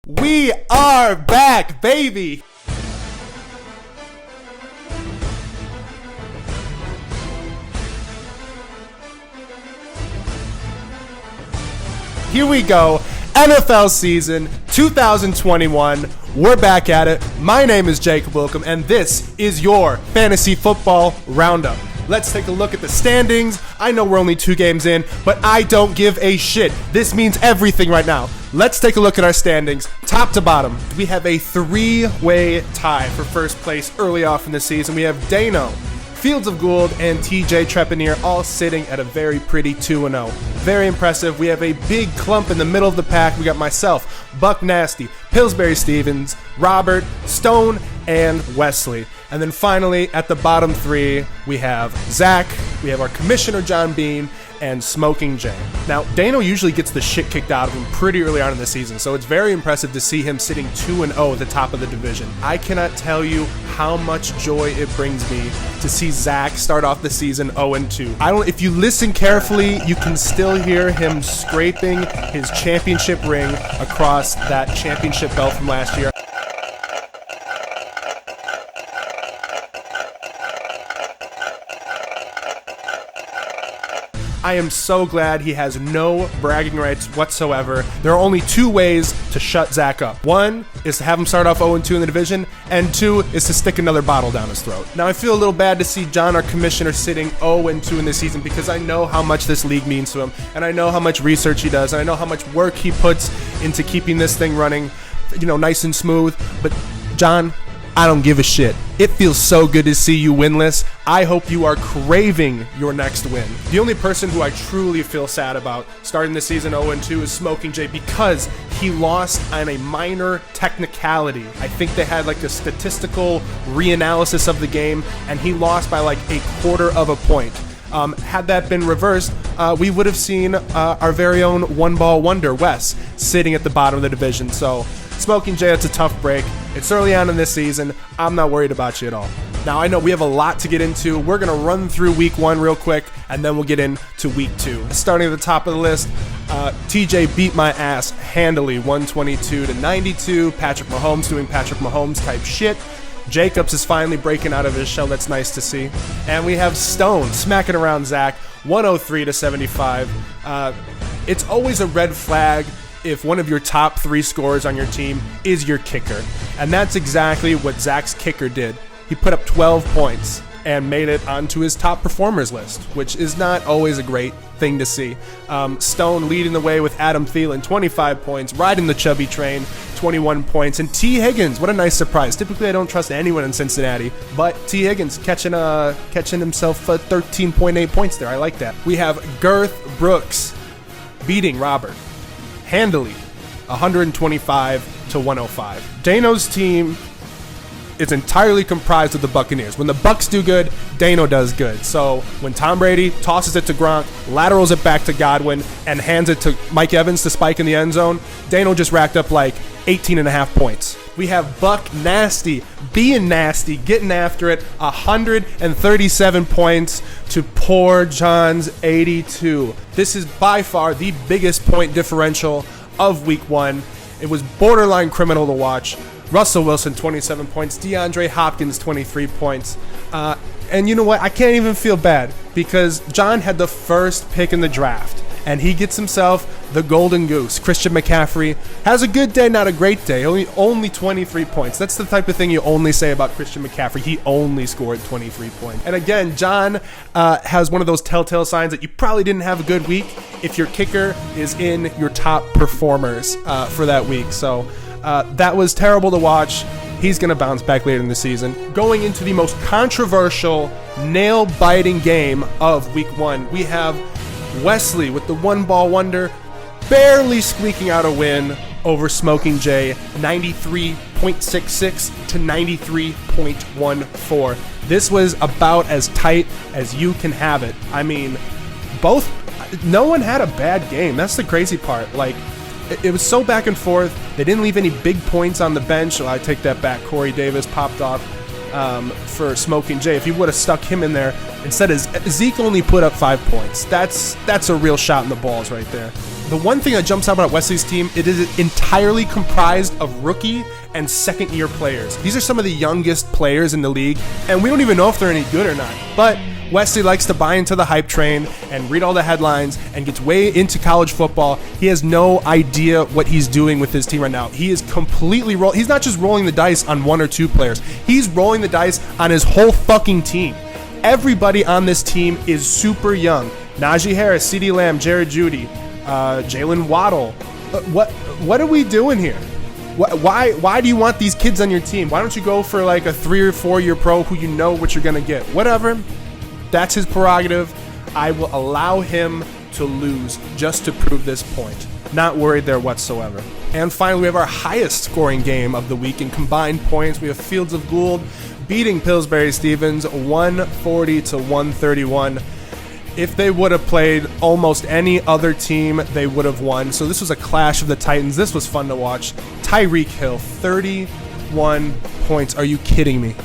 We are back, baby! Here we go, NFL season 2021. We're back at it. My name is Jacob Wilkham, and this is your Fantasy Football Roundup. Let's take a look at the standings. I know we're only 2 games in, but I don't give a shit. This means everything right now. Let's take a look at our standings, top to bottom. We have a 3-way tie for first place early off in the season. We have Dano, Fields of Gould, and TJ Trepanier all sitting at a very pretty 2-0. Very impressive. We have a big clump in the middle of the pack. We got myself, Buck Nasty, Pillsbury Stevens, Robert, Stone, and Wesley. And then finally, at the bottom 3, we have Zach, we have our commissioner, John Bean, and Smoking Jay. Now, Dano usually gets the shit kicked out of him pretty early on in the season, so it's very impressive to see him sitting 2-0 at the top of the division. I cannot tell you how much joy it brings me to see Zach start off the season 0-2. If you listen carefully, you can still hear him scraping his championship ring across that championship belt from last year. I am so glad he has no bragging rights whatsoever. There are only 2 ways to shut Zach up. 1 is to have him start off 0-2 in the division, and 2 is to stick another bottle down his throat. Now, I feel a little bad to see John, our commissioner, sitting 0-2 in this season because I know how much this league means to him, and I know how much research he does, and I know how much work he puts into keeping this thing running, nice and smooth. But John, I don't give a shit. It feels so good to see you winless. I hope you are craving your next win. The only person who I truly feel sad about starting the season 0-2 is Smoking Jay because he lost on a minor technicality. I think they had a statistical reanalysis of the game, and he lost by a quarter of a point. Had that been reversed, we would have seen our very own one-ball wonder, Wes, sitting at the bottom of the division. So, Smoking Jay, it's a tough break. It's early on in this season. I'm not worried about you at all. Now, I know we have a lot to get into. We're going to run through week 1 real quick, and then we'll get into week 2. Starting at the top of the list, TJ beat my ass handily, 122-92. Patrick Mahomes doing Patrick Mahomes type shit. Jacobs is finally breaking out of his shell. That's nice to see. And we have Stone smacking around Zach, 103-75. It's always a red flag if one of your top 3 scorers on your team is your kicker. And that's exactly what Zach's kicker did. He put up 12 points and made it onto his top performers list, which is not always a great thing to see. Stone leading the way with Adam Thielen, 25 points, riding the chubby train, 21 points, and T. Higgins, what a nice surprise. Typically, I don't trust anyone in Cincinnati, but T. Higgins catching himself 13.8 points there. I like that. We have Girth Brooks beating Robert handily, 125-105. Dano's team is entirely comprised of the Buccaneers. When the Bucs do good, Dano does good. So when Tom Brady tosses it to Gronk, laterals it back to Godwin, and hands it to Mike Evans to spike in the end zone, Dano just racked up 18.5 points. We have Buck Nasty being nasty, getting after it, 137 points to poor John's 82. This is by far the biggest point differential of week 1. It was borderline criminal to watch. Russell Wilson, 27 points. DeAndre Hopkins, 23 points. And you know what? I can't even feel bad because John had the first pick in the draft. And he gets himself the golden goose. Christian McCaffrey has a good day, not a great day. Only 23 points. That's the type of thing you only say about Christian McCaffrey. He only scored 23 points. And again, John has one of those telltale signs that you probably didn't have a good week if your kicker is in your top performers for that week. So that was terrible to watch. He's going to bounce back later in the season. Going into the most controversial, nail-biting game of week 1, we have Wesley with the one-ball wonder barely squeaking out a win over Smoking Jay, 93.66 to 93.14. This was about as tight as you can have it. I mean, no one had a bad game. That's the crazy part. It was so back and forth. They didn't leave any big points on the bench. I take that back. Corey Davis popped off for Smoking Jay. If he would have stuck him in there, instead of Zeke only put up 5 points. That's a real shot in the balls right there. The one thing that jumps out about Wesley's team, it is entirely comprised of rookie and second-year players. These are some of the youngest players in the league, and we don't even know if they're any good or not. But Wesley likes to buy into the hype train and read all the headlines and gets way into college football. He has no idea what he's doing with his team right now. He is completely he's not just rolling the dice on one or two players. He's rolling the dice on his whole fucking team. Everybody on this team is super young. Najee Harris, CeeDee Lamb, Jared Jeudy, Jalen Waddle. What are we doing here? Why do you want these kids on your team? Why don't you go for like a 3 or 4 year pro who you know what you're going to get? Whatever. That's his prerogative. I will allow him to lose just to prove this point. Not worried there whatsoever. And finally, we have our highest scoring game of the week in combined points. We have Fields of Gould beating Pillsbury Stevens 140 to 131. If they would have played almost any other team, they would have won. So this was a clash of the Titans. This was fun to watch. Tyreek Hill, 31 points. Are you kidding me?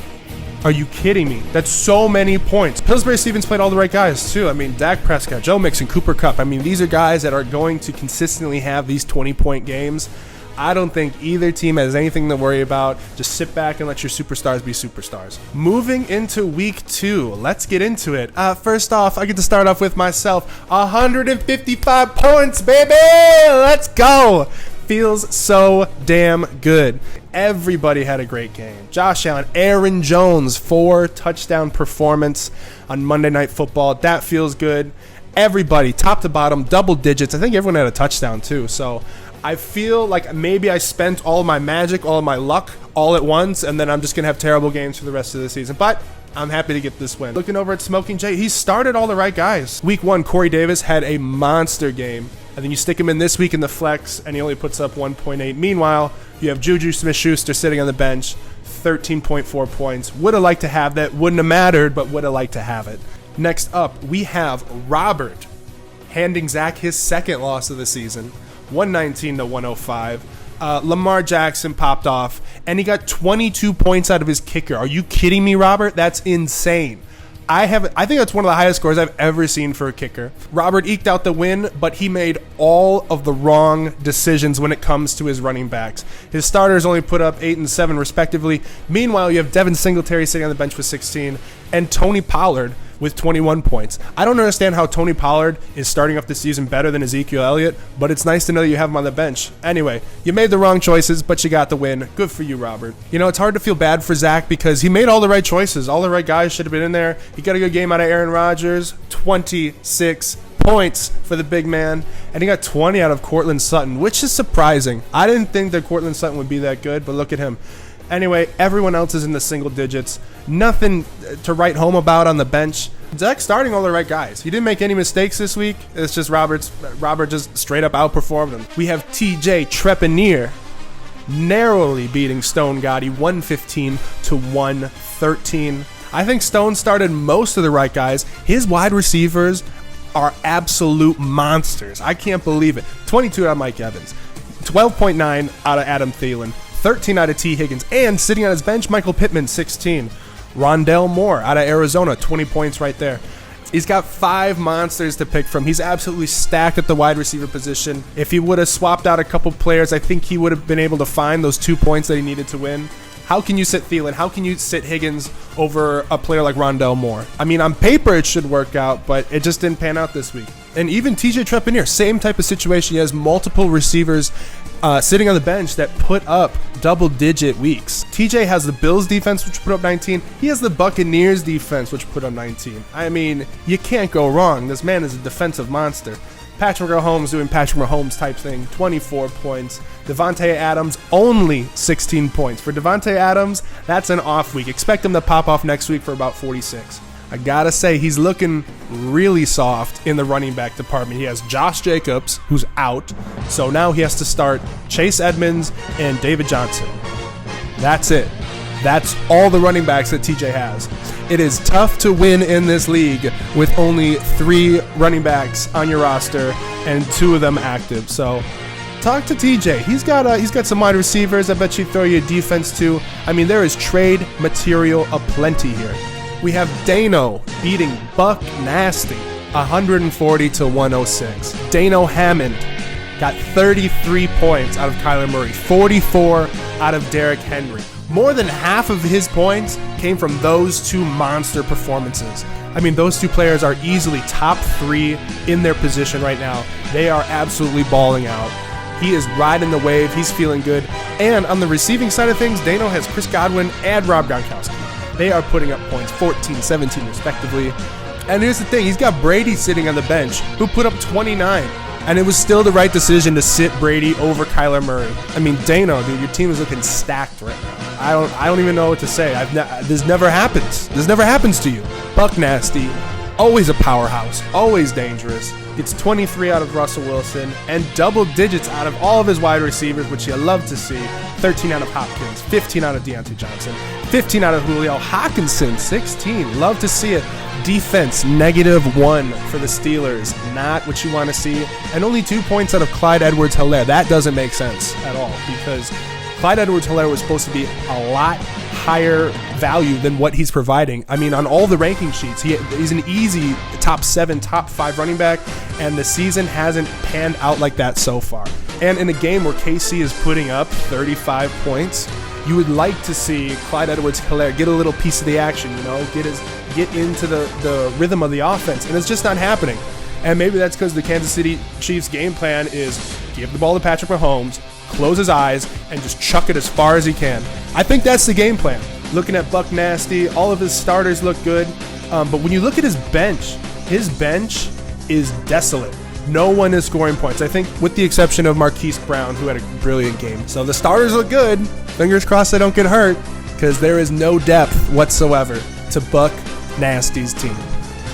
Are you kidding me? That's so many points. Pillsbury Stevens played all the right guys, too. I mean, Dak Prescott, Joe Mixon, Cooper Kupp. I mean, these are guys that are going to consistently have these 20-point games. I don't think either team has anything to worry about. Just sit back and let your superstars be superstars. Moving into week 2, let's get into it. First off, I get to start off with myself. 155 points, baby! Let's go! Feels so damn good. Everybody had a great game. Josh Allen, Aaron Jones, 4-touchdown performance on Monday Night Football. That feels good. Everybody, top to bottom, double digits. I think everyone had a touchdown too. So I feel like maybe I spent all of my magic, all of my luck all at once, and then I'm just going to have terrible games for the rest of the season. But I'm happy to get this win. Looking over at Smoking Jay, he started all the right guys. Week 1, Corey Davis had a monster game. And then you stick him in this week in the flex, and he only puts up 1.8. Meanwhile, you have Juju Smith-Schuster sitting on the bench, 13.4 points. Would have liked to have that. Wouldn't have mattered, but would have liked to have it. Next up, we have Robert handing Zach his second loss of the season, 119 to 105. Lamar Jackson popped off, and he got 22 points out of his kicker. Are you kidding me, Robert? That's insane. I think that's one of the highest scores I've ever seen for a kicker. Robert eked out the win, but he made all of the wrong decisions when it comes to his running backs. His starters only put up 8 and 7 respectively. Meanwhile, you have Devin Singletary sitting on the bench with 16 and Tony Pollard with 21 points. I don't understand how Tony Pollard is starting off the season better than Ezekiel Elliott, but it's nice to know that you have him on the bench. Anyway, you made the wrong choices, but you got the win. Good for you, Robert. You know, it's hard to feel bad for Zach because he made all the right choices. All the right guys should have been in there. He got a good game out of Aaron Rodgers, 26 points for the big man, and he got 20 out of Courtland Sutton, which is surprising. I didn't think that Courtland Sutton would be that good, but look at him. Anyway, everyone else is in the single digits. Nothing to write home about on the bench. Zach's starting all the right guys. He didn't make any mistakes this week. It's just Robert just straight up outperformed him. We have TJ Trepanier narrowly beating Stone Gotti 115 to 113. I think Stone started most of the right guys. His wide receivers are absolute monsters. I can't believe it. 22 out of Mike Evans, 12.9 out of Adam Thielen, 13 out of T. Higgins, and sitting on his bench, Michael Pittman, 16. Rondell Moore out of Arizona, 20 points right there. He's got 5 monsters to pick from. He's absolutely stacked at the wide receiver position. If he would have swapped out a couple players, I think he would have been able to find those 2 points that he needed to win. How can you sit Thielen? How can you sit Higgins over a player like Rondell Moore? I mean, on paper it should work out, but it just didn't pan out this week. And even TJ Trepanier, same type of situation. He has multiple receivers sitting on the bench that put up double-digit weeks. TJ has the Bills defense, which put up 19. He has the Buccaneers defense, which put up 19. I mean, you can't go wrong. This man is a defensive monster. Patrick Mahomes doing Patrick Mahomes type thing, 24 points. Devontae Adams, only 16 points. For Devontae Adams, that's an off week. Expect him to pop off next week for about 46. I gotta say, he's looking really soft in the running back department. He has Josh Jacobs, who's out, so now he has to start Chase Edmonds and David Johnson. That's it. That's all the running backs that TJ has. It is tough to win in this league with only 3 running backs on your roster and 2 of them active. So talk to TJ. He's got some wide receivers. I bet you throw you a defense too. I mean, there is trade material aplenty here. We have Dano beating Buck Nasty 140 to 106. Dano Hammond got 33 points out of Kyler Murray, 44 out of Derrick Henry. More than half of his points came from those two monster performances. I mean, those two players are easily top 3 in their position right now. They are absolutely balling out. He is riding the wave. He's feeling good. And on the receiving side of things, Dano has Chris Godwin and Rob Gronkowski. They are putting up points, 14, 17 respectively. And here's the thing, he's got Brady sitting on the bench, who put up 29. And it was still the right decision to sit Brady over Kyler Murray. I mean, Dano, dude, your team is looking stacked right now. I don't even know what to say. This never happens. This never happens to you. Buck Nasty, always a powerhouse, always dangerous. Gets 23 out of Russell Wilson and double digits out of all of his wide receivers, which you love to see. 13 out of Hopkins, 15 out of Deontay Johnson, 15 out of Julio. Hawkinson, 16. Love to see it. Defense, -1 for the Steelers. Not what you want to see. And only 2 points out of Clyde Edwards-Helaire. That doesn't make sense at all, because Clyde Edwards-Helaire was supposed to be a lot higher value than what he's providing. I mean, on all the ranking sheets, he's an easy top 7, top 5 running back, and the season hasn't panned out like that so far. And in a game where KC is putting up 35 points, you would like to see Clyde Edwards-Helaire get a little piece of the action, get into the rhythm of the offense, and it's just not happening. And maybe that's because the Kansas City Chiefs game plan is give the ball to Patrick Mahomes, close his eyes, and just chuck it as far as he can. I think that's the game plan. Looking at Buck Nasty, all of his starters look good, but when you look at his bench is desolate. No one is scoring points, I think, with the exception of Marquise Brown, who had a brilliant game. So the starters look good. Fingers crossed they don't get hurt, because there is no depth whatsoever to Buck Nasty's team.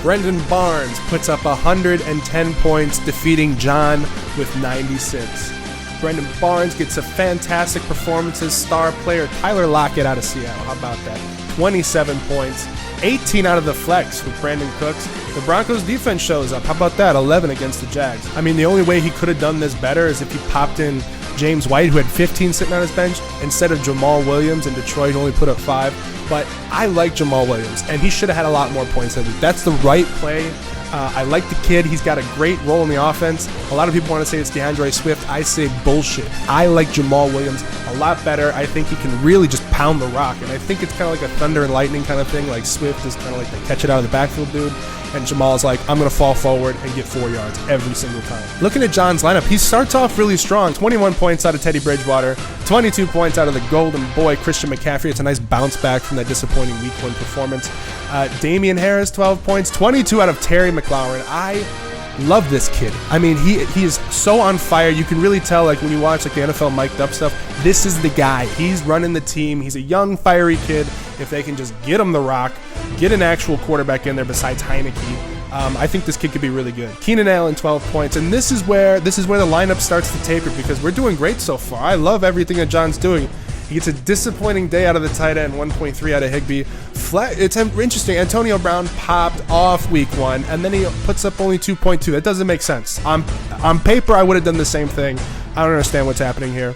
Brendan Barnes puts up 110 points, defeating John with 96. Brendan Barnes gets a fantastic performance as star player Tyler Lockett out of Seattle. How about that? 27 points, 18 out of the flex with Brandon Cooks. The Broncos defense shows up. How about that? 11 against the Jags. I mean, the only way he could have done this better is if he popped in James White, who had 15 sitting on his bench, instead of Jamal Williams, and Detroit only put up 5. But I like Jamal Williams, and he should have had a lot more points that week. That's the right play. I like the kid. He's got a great role in the offense. A lot of people want to say it's DeAndre Swift. I say bullshit. I like Jamal Williams a lot better. I think he can really just pound the rock, and I think it's kind of like a thunder and lightning kind of thing. Like Swift is kind of like the catch it out of the backfield dude, and Jamal's like, I'm going to fall forward and get 4 yards every single time. Looking at John's lineup, he starts off really strong. 21 points out of Teddy Bridgewater, 22 points out of the golden boy Christian McCaffrey. It's a nice bounce back from that disappointing week 1 performance. Damian Harris, 12 points, 22 out of Terry McLaurin. I love this kid. I mean, he is so on fire. You can really tell, like, when you watch like the NFL mic'd up stuff, this is the guy. He's running the team. He's a young, fiery kid. If they can just get him the rock, get an actual quarterback in there besides Heineke, I think this kid could be really good. Keenan Allen, 12 points, and this is where the lineup starts to taper, because we're doing great so far. I love everything that John's doing. He gets a disappointing day out of the tight end, 1.3 out of Higbee. It's interesting. Antonio Brown popped off week 1, and then he puts up only 2.2. That doesn't make sense. On paper, I would have done the same thing. I don't understand what's happening here.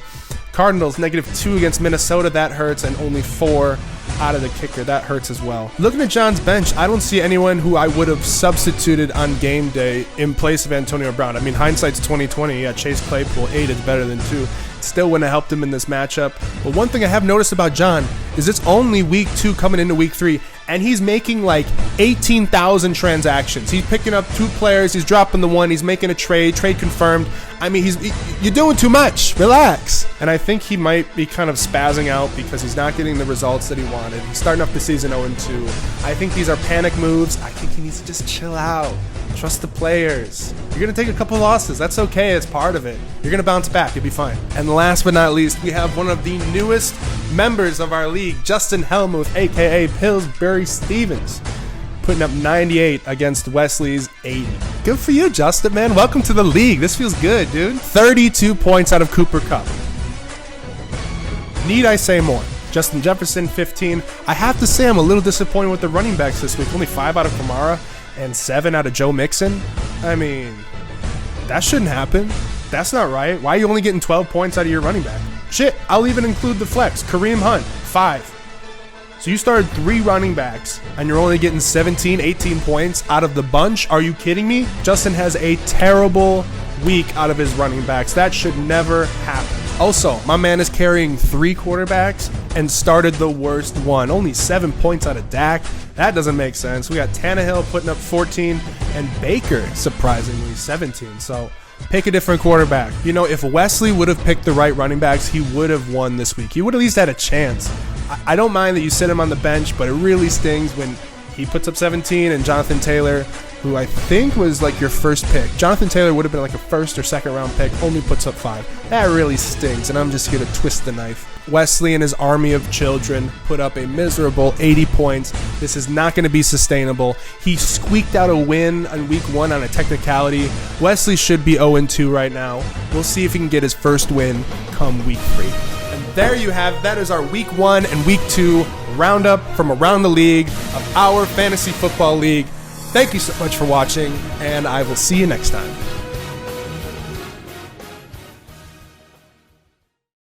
Cardinals, -2 against Minnesota. That hurts, and only 4 out of the kicker. That hurts as well. Looking at John's bench, I don't see anyone who I would have substituted on game day in place of Antonio Brown. I mean, hindsight's 2020. Yeah, Chase Claypool, 8 is better than 2. Still wouldn't have helped him in this matchup. But one thing I have noticed about John is it's only week 2 coming into week 3, and he's making like 18,000 transactions. He's picking up 2 players, he's dropping the 1, he's making a trade confirmed. I mean, you're doing too much. Relax. And I think he might be kind of spazzing out because he's not getting the results that he wanted. He's starting off the season 0-2. I think these are panic moves. I think he needs to just chill out. Trust the players. You're going to take a couple losses. That's okay. It's part of it. You're going to bounce back. You'll be fine. And last but not least, we have one of the newest members of our league, Justin Helmuth, a.k.a. Pillsbury Stevens, putting up 98 against Wesley's 80. Good for you, Justin, man. Welcome to the league. This feels good, dude. 32 points out of Cooper Kupp. Need I say more? Justin Jefferson, 15. I have to say I'm a little disappointed with the running backs this week. Only 5 out of Kamara and 7 out of Joe Mixon. I mean, that shouldn't happen. That's not right. Why are you only getting 12 points out of your running back? Shit, I'll even include the flex. Kareem Hunt, 5. So you started 3 running backs, and you're only getting 17, 18 points out of the bunch? Are you kidding me? Justin has a terrible week out of his running backs. That should never happen. Also, my man is carrying 3 quarterbacks and started the worst one. Only 7 points out of Dak. That doesn't make sense. We got Tannehill putting up 14 and Baker, surprisingly, 17. So pick a different quarterback. You know, if Wesley would have picked the right running backs, he would have won this week. He would at least had a chance. I don't mind that you sit him on the bench, but it really stings when he puts up 17 and Jonathan Taylor, who I think was like your first pick. Jonathan Taylor would have been like a first or second round pick, only puts up 5. That really stings, and I'm just here to twist the knife. Wesley and his army of children put up a miserable 80 points. This is not going to be sustainable. He squeaked out a win on week 1 on a technicality. Wesley should be 0-2 right now. We'll see if he can get his first win come week 3. And there you have, that is our week 1 and week 2 roundup from around the league of our fantasy football league. Thank you so much for watching, and I will see you next time.